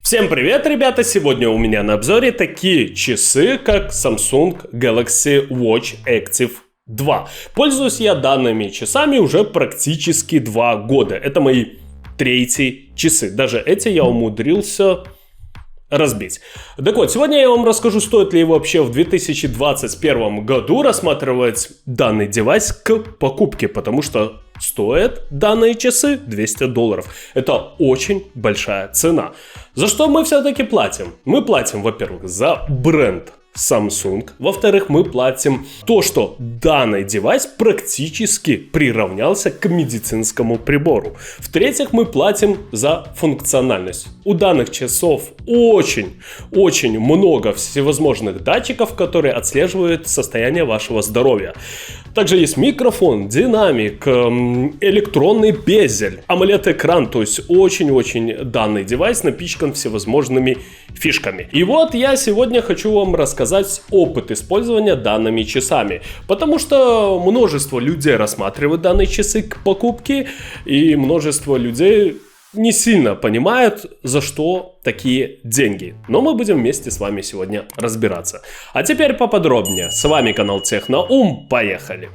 Всем привет, ребята! Сегодня у меня на обзоре такие часы, как Samsung Galaxy Watch Active 2. Пользуюсь я данными часами уже практически 2 года. Это мои третьи часы. Даже эти я умудрился разбить. Так вот, сегодня я вам расскажу, стоит ли вообще в 2021 году рассматривать данный девайс к покупке, потому что стоят данные часы $200. Это очень большая цена. За что мы все-таки платим? Мы платим, во-первых, за бренд Samsung. Во-вторых, мы платим то, что данный девайс практически приравнялся к медицинскому прибору. В-третьих, мы платим за функциональность. У данных часов очень много всевозможных датчиков, которые отслеживают состояние вашего здоровья. Также есть микрофон, динамик, электронный безель, AMOLED-экран, то есть очень данный девайс напичкан всевозможными фишками. И вот я сегодня хочу вам рассказать опыт использования данными часами, потому что множество людей рассматривают данные часы к покупке, и множество людей не сильно понимают, за что такие деньги. Но мы будем вместе с вами сегодня разбираться. А теперь поподробнее. С вами канал Техноум. Поехали!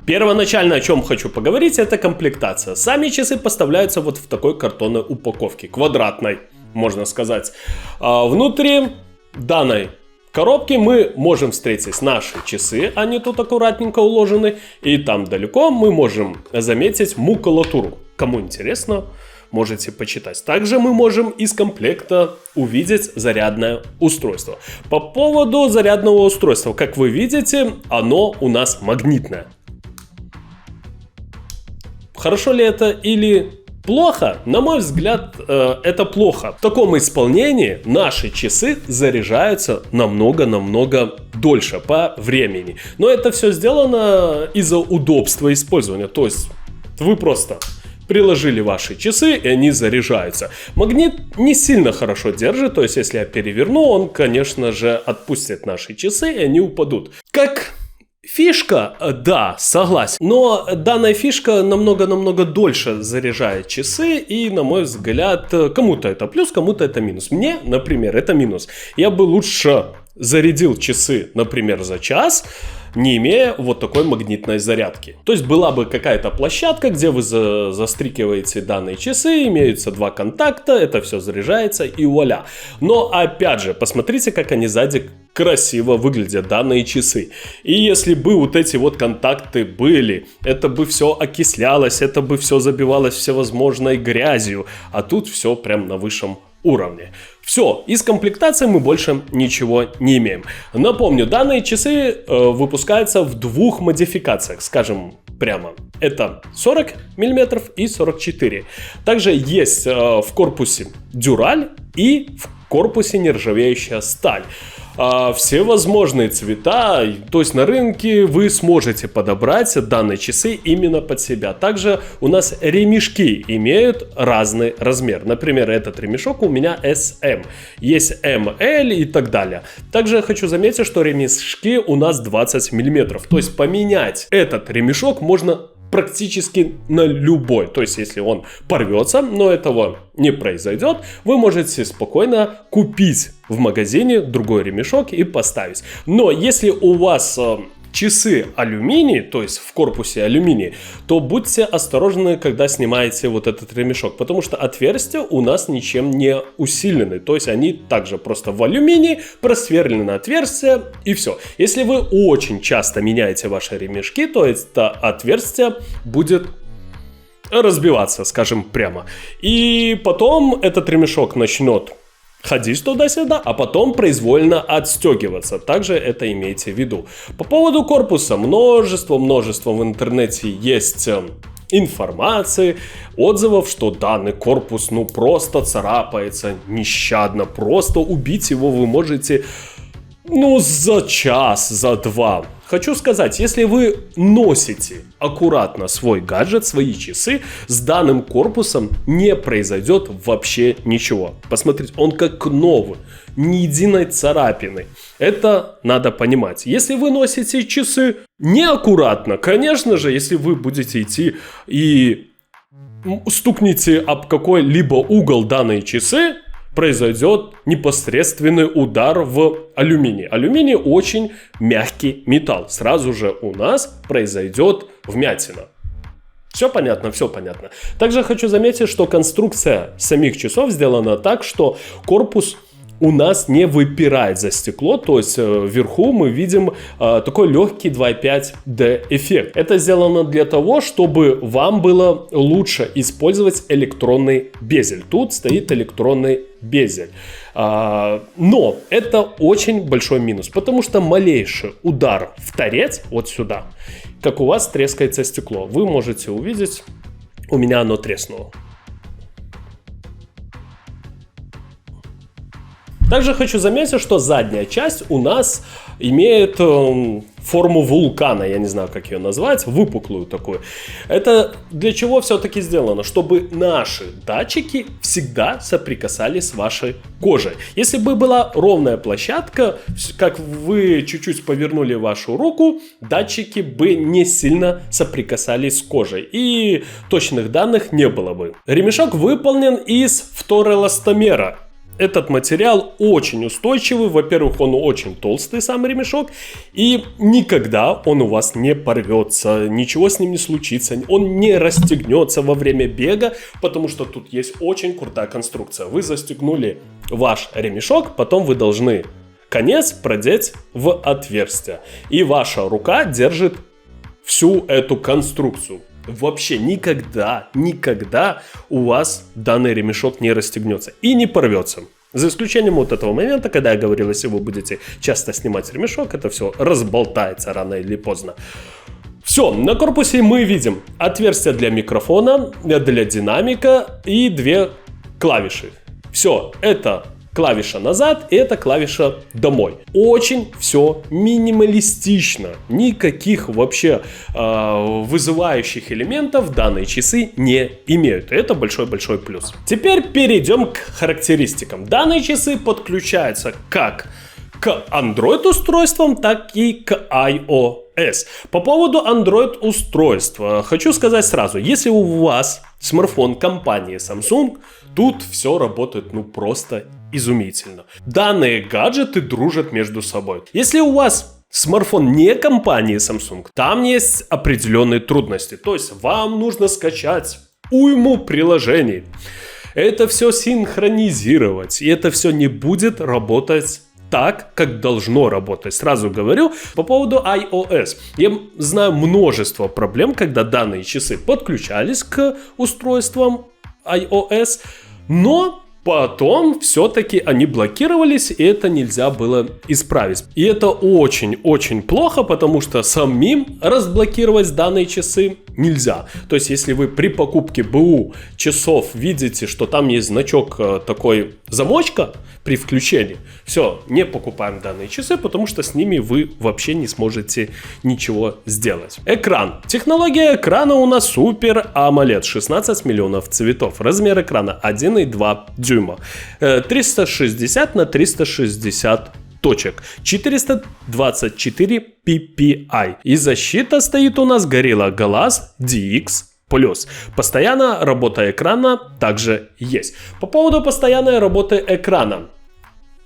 Первоначально, о чем хочу поговорить, это комплектация. Сами часы поставляются вот в такой картонной упаковке, квадратной, можно сказать. Внутри данной коробки мы можем встретить наши часы, они тут аккуратненько уложены, и там далеко мы можем заметить макулатуру. Кому интересно, можете почитать. Также мы можем из комплекта увидеть зарядное устройство. По поводу зарядного устройства, как вы видите, оно у нас магнитное. Хорошо ли это или плохо? На мой взгляд, это плохо. В таком исполнении наши часы заряжаются намного дольше по времени. Но это все сделано из-за удобства использования. То есть вы просто приложили ваши часы, и они заряжаются. Магнит не сильно хорошо держит, то есть если я переверну, он, конечно же, отпустит наши часы, и они упадут. Как фишка, да, согласен, но данная фишка намного дольше заряжает часы, и, на мой взгляд, кому-то это плюс, кому-то это минус. Мне, например, это минус. Я бы лучше зарядил часы, например, за час, не имея вот такой магнитной зарядки. То есть была бы какая-то площадка, где вы застрикиваете данные часы, имеются два контакта, это все заряжается и вуаля. Но опять же, посмотрите, как они сзади красиво выглядят, данные часы. И если бы вот эти вот контакты были, это бы все окислялось, это бы все забивалось всевозможной грязью, а тут все прям на высшем уровне. Все, из комплектации мы больше ничего не имеем. Напомню, данные часы выпускаются в двух модификациях, скажем прямо. Это 40 мм и 44. Также есть в корпусе дюраль и в корпусе нержавеющая сталь. Все возможные цвета, то есть на рынке вы сможете подобрать данные часы именно под себя. Также у нас ремешки имеют разный размер. Например, этот ремешок у меня SM, есть ML и так далее. Также я хочу заметить, что ремешки у нас 20 мм. То есть поменять этот ремешок можно практически на любой. То есть если он порвется, но этого не произойдет, вы можете спокойно купить в магазине другой ремешок и поставить. Но если у вас часы алюминий, то есть в корпусе алюминий, то будьте осторожны, когда снимаете вот этот ремешок, потому что отверстия у нас ничем не усилены, то есть они также просто в алюминии, просверлены отверстия и все. Если вы очень часто меняете ваши ремешки, то это отверстие будет разбиваться, скажем прямо, и потом этот ремешок начнет ходить туда-сюда, а потом произвольно отстегиваться. Также это имейте в виду. По поводу корпуса множество в интернете есть информации, отзывов, что данный корпус просто царапается нещадно. Просто убить его вы можете за час, за два. Хочу сказать, если вы носите аккуратно свой гаджет, свои часы, с данным корпусом не произойдет вообще ничего. Посмотрите, он как новый, ни единой царапины. Это надо понимать. Если вы носите часы неаккуратно, конечно же, если вы будете идти и стукните об какой-либо угол данные часы, произойдет непосредственный удар в алюминий. Алюминий очень мягкий металл. Сразу же у нас произойдет вмятина. Все понятно, все понятно. Также хочу заметить, что конструкция самих часов сделана так, что корпус у нас не выпирает за стекло, то есть вверху мы видим такой легкий 2.5D эффект. Это сделано для того, чтобы вам было лучше использовать электронный безель. Тут стоит электронный безель. Но это очень большой минус, потому что малейший удар в торец, вот сюда, как у вас трескается стекло. Вы можете увидеть, у меня оно треснуло. Также хочу заметить, что задняя часть у нас имеет форму вулкана, я не знаю, как ее назвать, выпуклую такую. Это для чего все-таки сделано? Чтобы наши датчики всегда соприкасались с вашей кожей. Если бы была ровная площадка, как вы чуть-чуть повернули вашу руку, датчики бы не сильно соприкасались с кожей. И точных данных не было бы. Ремешок выполнен из фторэластомера. Этот материал очень устойчивый, во-первых, он очень толстый, сам ремешок, и никогда он у вас не порвется, ничего с ним не случится, он не расстегнется во время бега, потому что тут есть очень крутая конструкция. Вы застегнули ваш ремешок, потом вы должны конец продеть в отверстие, и ваша рука держит всю эту конструкцию. Вообще никогда у вас данный ремешок не расстегнется и не порвется. За исключением вот этого момента, когда я говорил, если вы будете часто снимать ремешок, это все разболтается рано или поздно. Все, на корпусе мы видим отверстие для микрофона, для динамика и две клавиши. Все, это клавиша назад и это клавиша домой. Очень все минималистично. Никаких вообще вызывающих элементов данные часы не имеют. Это большой-большой плюс. Теперь перейдем к характеристикам. Данные часы подключаются как к Android устройствам, так и к iOS. По поводу Android устройства хочу сказать сразу. Если у вас смартфон компании Samsung, тут все работает просто изумительно. Данные гаджеты дружат между собой. Если у вас смартфон не компании Samsung, там есть определенные трудности. То есть вам нужно скачать уйму приложений. Это все синхронизировать. И это все не будет работать так, как должно работать. Сразу говорю, по поводу iOS. Я знаю множество проблем, когда данные часы подключались к устройствам iOS, но потом все-таки они блокировались, и это нельзя было исправить. И это очень-очень плохо, потому что самим разблокировать данные часы нельзя. То есть, если вы при покупке БУ часов видите, что там есть значок такой замочка при включении, все, не покупаем данные часы, потому что с ними вы вообще не сможете ничего сделать. Экран. Технология экрана у нас Super AMOLED, 16 миллионов цветов. Размер экрана 1,2 дюйма. 360 на 360 точек. 424 ppi. И защита стоит у нас Gorilla Glass DX+. Постоянная работа экрана также есть. По поводу постоянной работы экрана.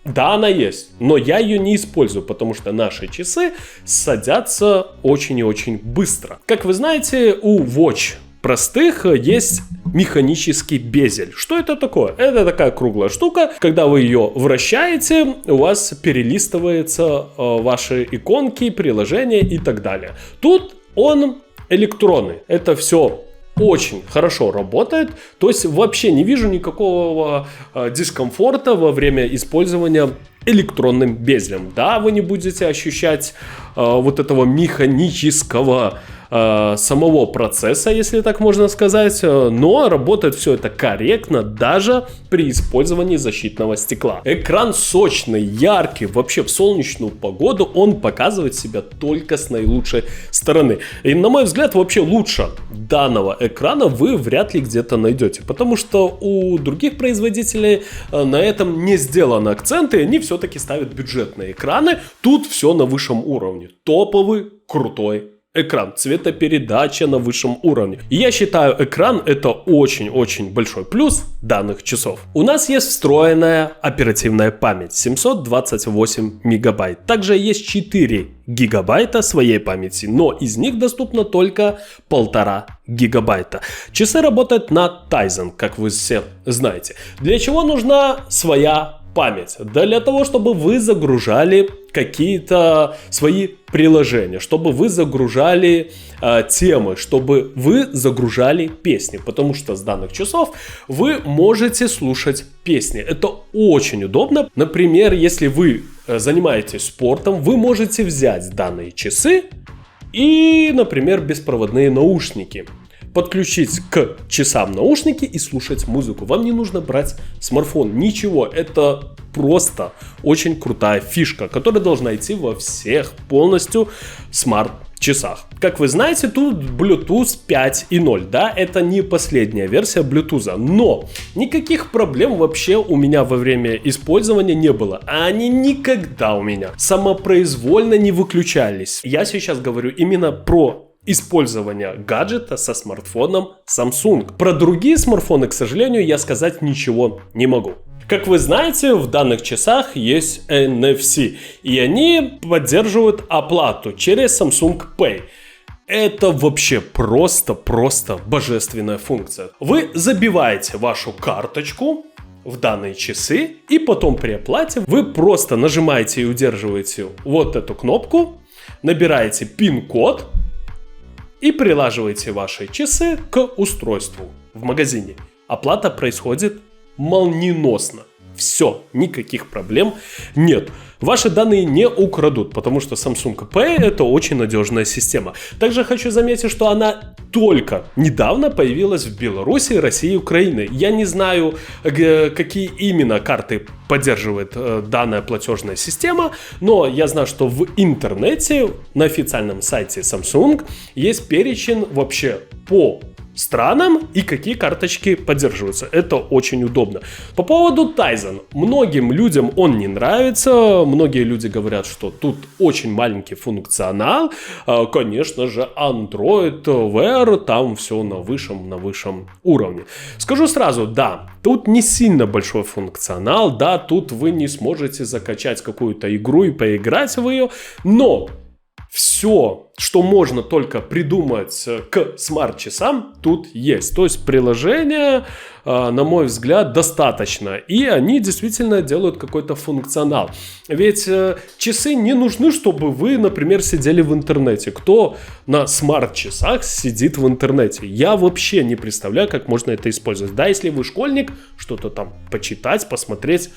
Да, она есть, но я ее не использую, потому что наши часы садятся очень и очень быстро. Как вы знаете, у Watch простых есть механический безель. Что это такое? Это такая круглая штука. Когда вы ее вращаете, у вас перелистываются ваши иконки, приложения и так далее. Тут он электронный. Это все очень хорошо работает. То есть вообще не вижу никакого дискомфорта во время использования электронным безелем. Да, вы не будете ощущать вот этого механического самого процесса, если так можно сказать, но работает все это корректно даже при использовании защитного стекла. Экран сочный, яркий, вообще в солнечную погоду он показывает себя только с наилучшей стороны. И на мой взгляд, вообще лучше данного экрана вы вряд ли где-то найдете, потому что у других производителей на этом не сделаны акценты, и они все-таки ставят бюджетные экраны. Тут все на высшем уровне. Топовый, крутой экран, цветопередача на высшем уровне. И я считаю, экран это очень-очень большой плюс данных часов. У нас есть встроенная оперативная память 728 мегабайт. Также есть 4 гигабайта своей памяти, но из них доступно только 1,5 гигабайта. Часы работают на Tizen, как вы все знаете. Для чего нужна своя память? Для того, чтобы вы загружали какие-то свои приложения, чтобы вы загружали темы, чтобы вы загружали песни, потому что с данных часов вы можете слушать песни. Это очень удобно. Например, если вы занимаетесь спортом, вы можете взять данные часы и, например, беспроводные наушники, подключить к часам наушники и слушать музыку. Вам не нужно брать смартфон, ничего. Это просто очень крутая фишка, которая должна идти во всех полностью смарт-часах. Как вы знаете, тут Bluetooth 5.0, да, это не последняя версия Bluetooth, но никаких проблем вообще у меня во время использования не было. Они никогда у меня самопроизвольно не выключались. Я сейчас говорю именно про использование гаджета со смартфоном Samsung. Про другие смартфоны, к сожалению, я сказать ничего не могу. Как вы знаете, в данных часах есть NFC, и они поддерживают оплату через Samsung Pay. Это вообще просто божественная функция. Вы забиваете вашу карточку в данные часы, и потом при оплате вы просто нажимаете и удерживаете вот эту кнопку, набираете пин-код, и прилаживаете ваши часы к устройству в магазине. Оплата происходит молниеносно. Все, никаких проблем нет. Ваши данные не украдут, потому что Samsung Pay это очень надежная система. Также хочу заметить, что она только недавно появилась в Беларуси, России и Украине. Я не знаю, какие именно карты поддерживает данная платежная система, но я знаю, что в интернете на официальном сайте Samsung есть перечень вообще по странам и какие карточки поддерживаются. Это очень удобно. По поводу Tizen. Многим людям он не нравится. Многие люди говорят, что тут очень маленький функционал. Конечно же, Android Wear, там все на высшем уровне. Скажу сразу, да, тут не сильно большой функционал. Да, тут вы не сможете закачать какую-то игру и поиграть в ее. Но все, что можно только придумать к смарт-часам, тут есть. То есть приложения, на мой взгляд, достаточно. И они действительно делают какой-то функционал. Ведь часы не нужны, чтобы вы, например, сидели в интернете. Кто на смарт-часах сидит в интернете? Я вообще не представляю, как можно это использовать. Да, если вы школьник, что-то там почитать, посмотреть.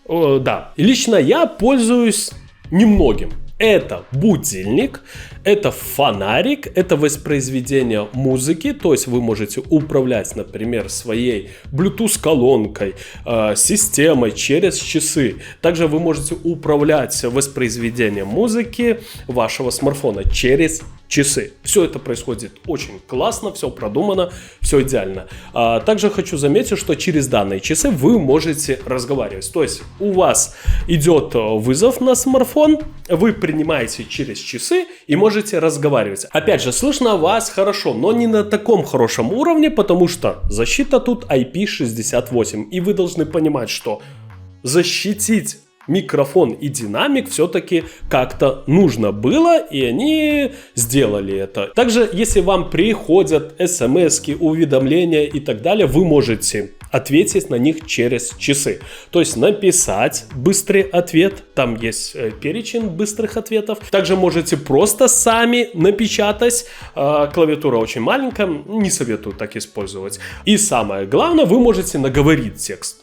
Да, лично я пользуюсь немногим. Это будильник, это фонарик, это воспроизведение музыки, то есть вы можете управлять, например, своей Bluetooth-колонкой, системой через часы. Также вы можете управлять воспроизведением музыки вашего смартфона через часы. Все это происходит очень классно, все продумано, все идеально. Также хочу заметить, что через данные часы вы можете разговаривать. То есть у вас идет вызов на смартфон, вы принимаете через часы и можете разговаривать. Опять же, слышно вас хорошо, но не на таком хорошем уровне, потому что защита тут IP68. И вы должны понимать, что защитить микрофон и динамик все-таки как-то нужно было, и они сделали это. Также, если вам приходят смс-ки, уведомления и так далее, вы можете ответить на них через часы. То есть написать быстрый ответ, там есть перечень быстрых ответов. Также можете просто сами напечатать. Клавиатура очень маленькая, не советую так использовать. И самое главное, вы можете наговорить текст.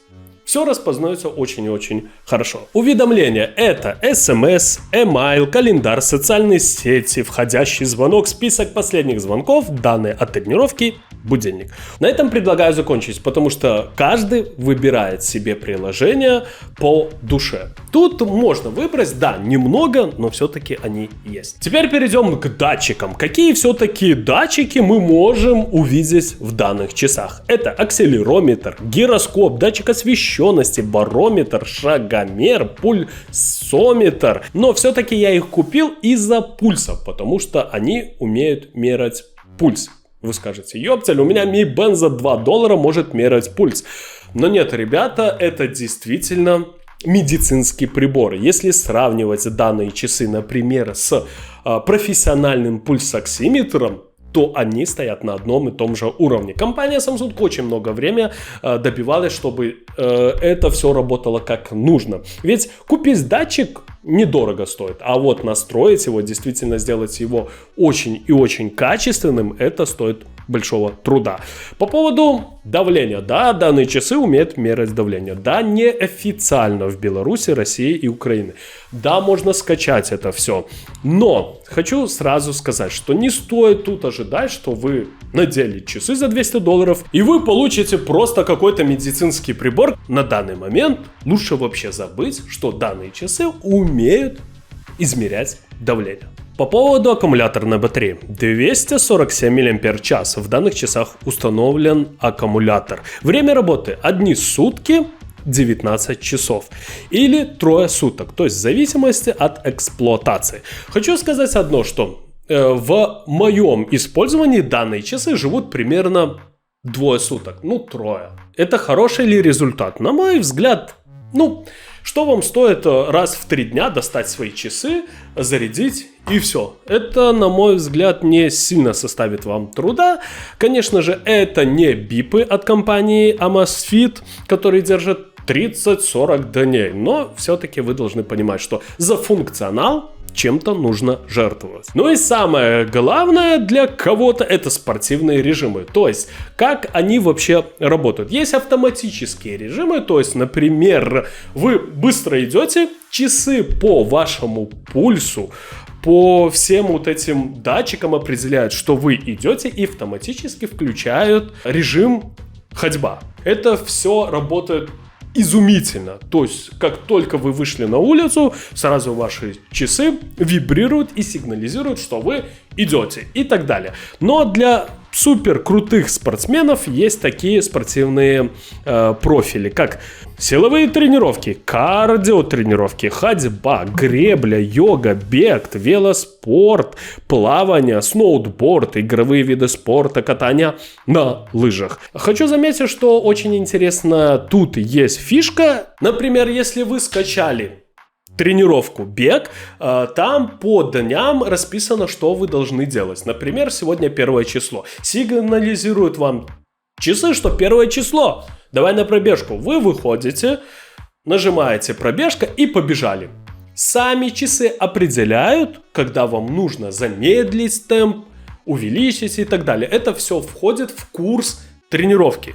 Все распознается очень и очень хорошо. Уведомления — это SMS, email, календарь, социальные сети, входящий звонок, список последних звонков, данные от тренировки, будильник. На этом предлагаю закончить, потому что каждый выбирает себе приложение по душе. Тут можно выбрать, да, немного, но все-таки они есть. Теперь перейдем к датчикам. Какие все-таки датчики мы можем увидеть в данных часах? Это акселерометр, гироскоп, датчик освещенности, барометр, шагомер, пульсометр. Но все-таки я их купил из-за пульса, потому что они умеют мерять пульс. Вы скажете: ёптель, у меня Mi Band за $2 может мерять пульс. Но нет, ребята, это действительно медицинский прибор. Если сравнивать данные часы, например, с профессиональным пульсоксиметром, то они стоят на одном и том же уровне. Компания Samsung очень много времени добивалась, чтобы это все работало как нужно. Ведь купить датчик недорого стоит, а вот настроить его, действительно сделать его очень и очень качественным, это стоит большого труда. По поводу давления. Да, данные часы умеют мерять давление. Да, неофициально в Беларуси, России и Украине. Да, можно скачать это все. Но хочу сразу сказать, что не стоит тут ожидать, что вы надели часы за $200 и вы получите просто какой-то медицинский прибор. На данный момент лучше вообще забыть, что данные часы умеют измерять давление. По поводу аккумуляторной батареи. 247 мАч. В данных часах установлен аккумулятор. Время работы: одни сутки 19 часов или трое суток, то есть в зависимости от эксплуатации. Хочу сказать одно, что в моем использовании данные часы живут примерно двое суток, трое. Это хороший ли результат? На мой взгляд, что вам стоит раз в 3 дня достать свои часы, зарядить и все. Это, на мой взгляд, не сильно составит вам труда. Конечно же, это не бипы от компании Amazfit, которые держат 30-40 дней. Но все-таки вы должны понимать, что за функционал чем-то нужно жертвовать. Ну и самое главное для кого-то — это спортивные режимы. То есть, как они вообще работают. Есть автоматические режимы, то есть, например, вы быстро идете, часы по вашему пульсу, по всем вот этим датчикам определяют, что вы идете, и автоматически включают режим ходьба. Это все работает изумительно. То есть, как только вы вышли на улицу, сразу ваши часы вибрируют и сигнализируют, что вы идете и так далее. Но для супер крутых спортсменов есть такие спортивные профили, как силовые тренировки, кардиотренировки, ходьба, гребля, йога, бег, велоспорт, плавание, сноуборд, игровые виды спорта, катание на лыжах. Хочу заметить, что очень интересно, тут есть фишка. Например, если вы скачали тренировку бег, там по дням расписано, что вы должны делать. Например, сегодня 1 число. Сигнализирует вам часы, что 1 число. Давай на пробежку. Вы выходите, нажимаете пробежка и побежали. Сами часы определяют, когда вам нужно замедлить темп, увеличить и так далее. Это все входит в курс тренировки.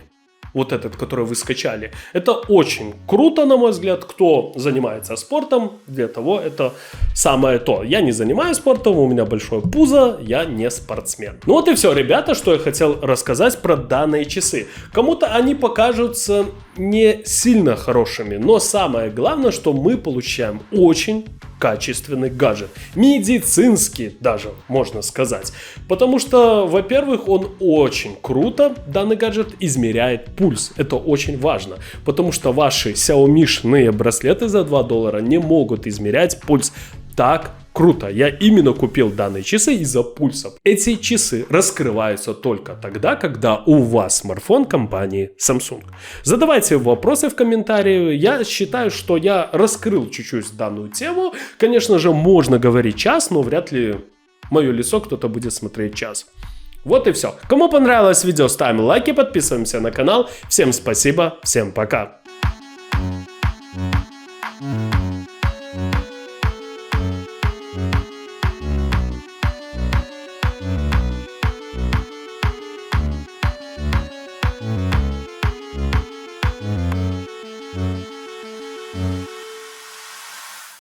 Вот этот, который вы скачали. Это очень круто, на мой взгляд. Кто занимается спортом, для того это самое то. Я не занимаюсь спортом, у меня большое пузо, я не спортсмен. Ну вот и все, ребята, что я хотел рассказать про данные часы. Кому-то они покажутся не сильно хорошими, но самое главное, что мы получаем очень качественный гаджет. Медицинский даже, можно сказать. Потому что, во-первых, он очень круто, данный гаджет, измеряет пульс. Это очень важно. Потому что ваши Xiaomi-шные браслеты за $2 не могут измерять пульс так круто. Я именно купил данные часы из-за пульса. Эти часы раскрываются только тогда, когда у вас смартфон компании Samsung. Задавайте вопросы в комментарии. Я считаю, что я раскрыл чуть-чуть данную тему. Конечно же, можно говорить час, но вряд ли мое лицо кто-то будет смотреть час. Вот и все. Кому понравилось видео, ставим лайки, подписываемся на канал. Всем спасибо, всем пока.